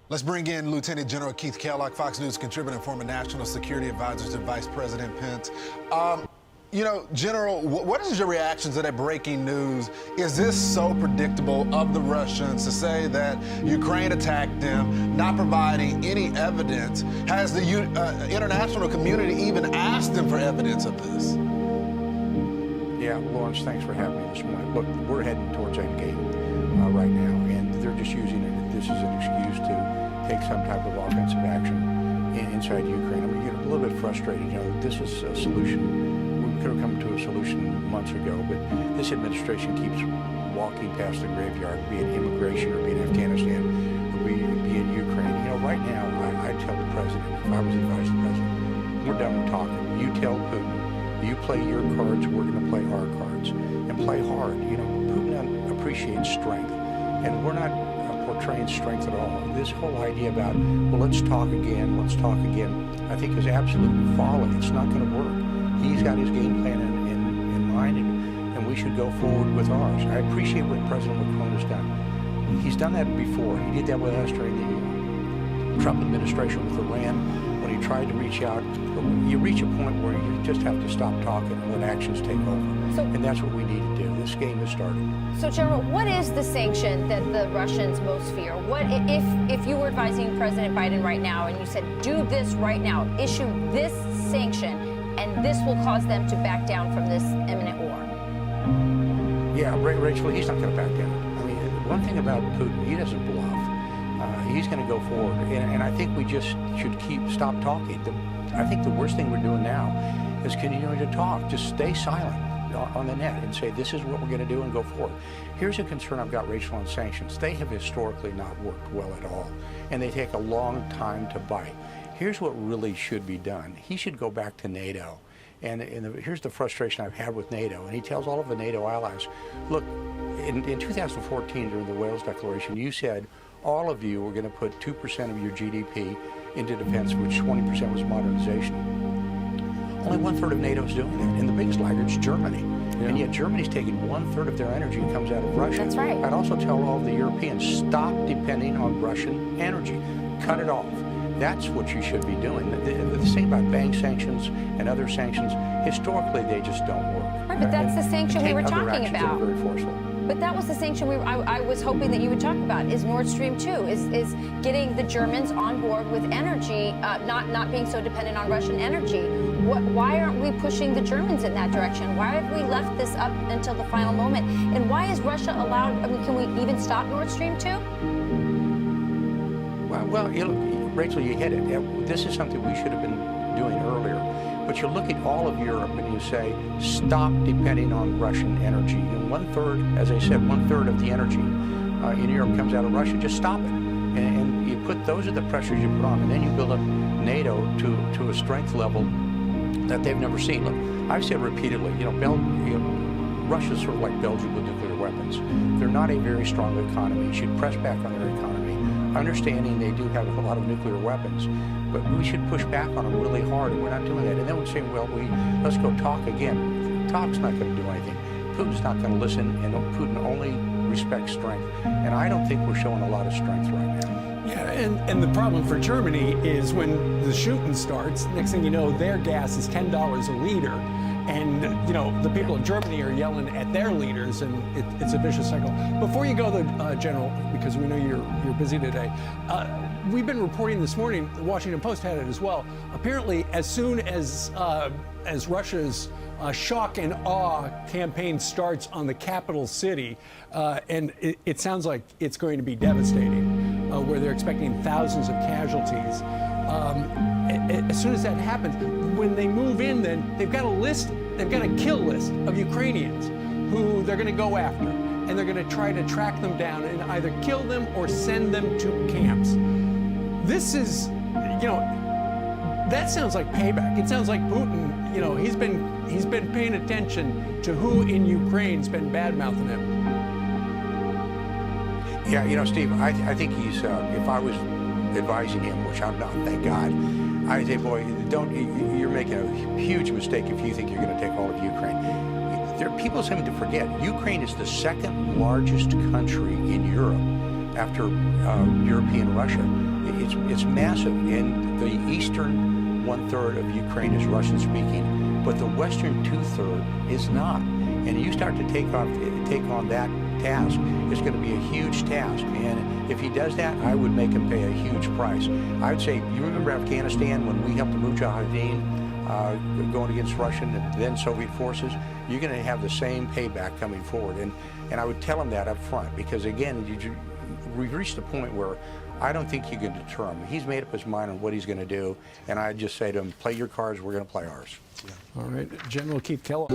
Let's bring in Lieutenant General Keith Kellogg, Fox News contributor and former National Security Advisor to Vice President Pence. You know, General, what is your reaction to that breaking news? Is this so predictable of the Russians to say that Ukraine attacked them, not providing any evidence? Has the international community even asked them for evidence of this? Yeah, Lawrence, thanks for having me this morning. Look, we're heading towards endgame right now, and they're just using this as an excuse to take some type of offensive action inside Ukraine. I mean, a little bit frustrated. You know, this was a solution. We could have come to a solution months ago, but this administration keeps walking past the graveyard, be it immigration or be it Afghanistan or be it Ukraine. You know, right now, I tell the president, if I was the vice president, we're done with talking. You tell Putin, you play your cards, we're going to play our cards, and play hard. You know, Putin appreciates strength, and we're not portraying strength at all. This whole idea about, well, let's talk again, I think is absolute folly. It's not going to work. He's got his game plan in mind, and we should go forward with ours. I appreciate what President Macron has done. He's done that before. He did that with us during the Trump administration with Iran, when he tried to reach out. You reach a point where you just have to stop talking and let actions take over. And that's what we need to do. This game has started. So, General, what is the sanction that the Russians most fear? What if you were advising President Biden right now and you said, do this right now, issue this sanction, and this will cause them to back down from this imminent war? Yeah, Rachel, he's not going to back down. I mean, one thing about Putin, he doesn't bluff. He's going to go forward, and I think we just should stop talking. I think the worst thing we're doing now is continuing to talk. Just stay silent on the net and say, this is what we're going to do, and go forward. Here's a concern I've got, Rachel, on sanctions. They have historically not worked well at all, and they take a long time to bite. Here's what really should be done. He should go back to NATO. And here's the frustration I've had with NATO. And he tells all of the NATO allies, look, in 2014, during the Wales Declaration, you said all of you were going to put 2% of your GDP into defense, which 20% was modernization. Only 1/3 of NATO is doing that. And the biggest laggards, Germany. Yeah. And yet Germany's taking 1/3 of their energy comes out of Russia. That's right. I'd also tell all of the Europeans, stop depending on Russian energy. Cut it off. That's what you should be doing. The same about bank sanctions and other sanctions, historically they just don't work. Right, but that's the sanction we were talking about. Very forceful. But that was the sanction I was hoping that you would talk about, is Nord Stream 2, is getting the Germans on board with energy, not being so dependent on Russian energy. Why aren't we pushing the Germans in that direction? Why have we left this up until the final moment? And why is Russia allowed, I mean, can we even stop Nord Stream 2? Well, you know, Rachel, you hit it. This is something we should have been doing earlier. But you look at all of Europe and you say, stop depending on Russian energy. And 1/3, as I said, 1/3 of the energy in Europe comes out of Russia. Just stop it. And you put, those are the pressures you put on. And then you build up NATO to a strength level that they've never seen. Look, I've said repeatedly, Russia's sort of like Belgium with nuclear weapons. They're not a very strong economy. You should press back on their economy. Understanding they do have a lot of nuclear weapons, but we should push back on them really hard, and we're not doing that. And then we say, well, let's go talk again. Talk's not going to do anything. Putin's not going to listen, and Putin only respects strength. And I don't think we're showing a lot of strength right now. Yeah, and the problem for Germany is when the shooting starts, next thing you know, their gas is $10 a liter. And, you know, the people in Germany are yelling at their leaders, and it's a vicious cycle. Before you go, General, because we know you're busy today, we've been reporting this morning, the Washington Post had it as well. Apparently, as soon as Russia's shock and awe campaign starts on the capital city, and it sounds like it's going to be devastating, where they're expecting thousands of casualties. As soon as that happens, when they move in, then they've got a kill list of Ukrainians who they're going to go after, and they're going to try to track them down and either kill them or send them to camps. This is, that sounds like payback. It sounds like Putin, he's been paying attention to who in Ukraine's been bad-mouthing him. Yeah, Steve, I think he's, if I was advising him, which I'm not, thank God, I'd say, boy, you're making a huge mistake if you think you're going to take all of Ukraine. There are people seem to forget, Ukraine is the second largest country in Europe after European Russia. it's massive. And the eastern 1/3 of Ukraine is Russian speaking, but the western 2/3 is not. And you start to take on that task, it's going to be a huge task. And if he does that, I would make him pay a huge price. I would say, you remember Afghanistan when we helped the Mujahideen going against Russian and then Soviet forces? You're going to have the same payback coming forward. And I would tell him that up front, because again, we've reached the point where I don't think you can deter him. He's made up his mind on what he's going to do, and I just say to him, play your cards, we're going to play ours. All right, General Keith Kellogg.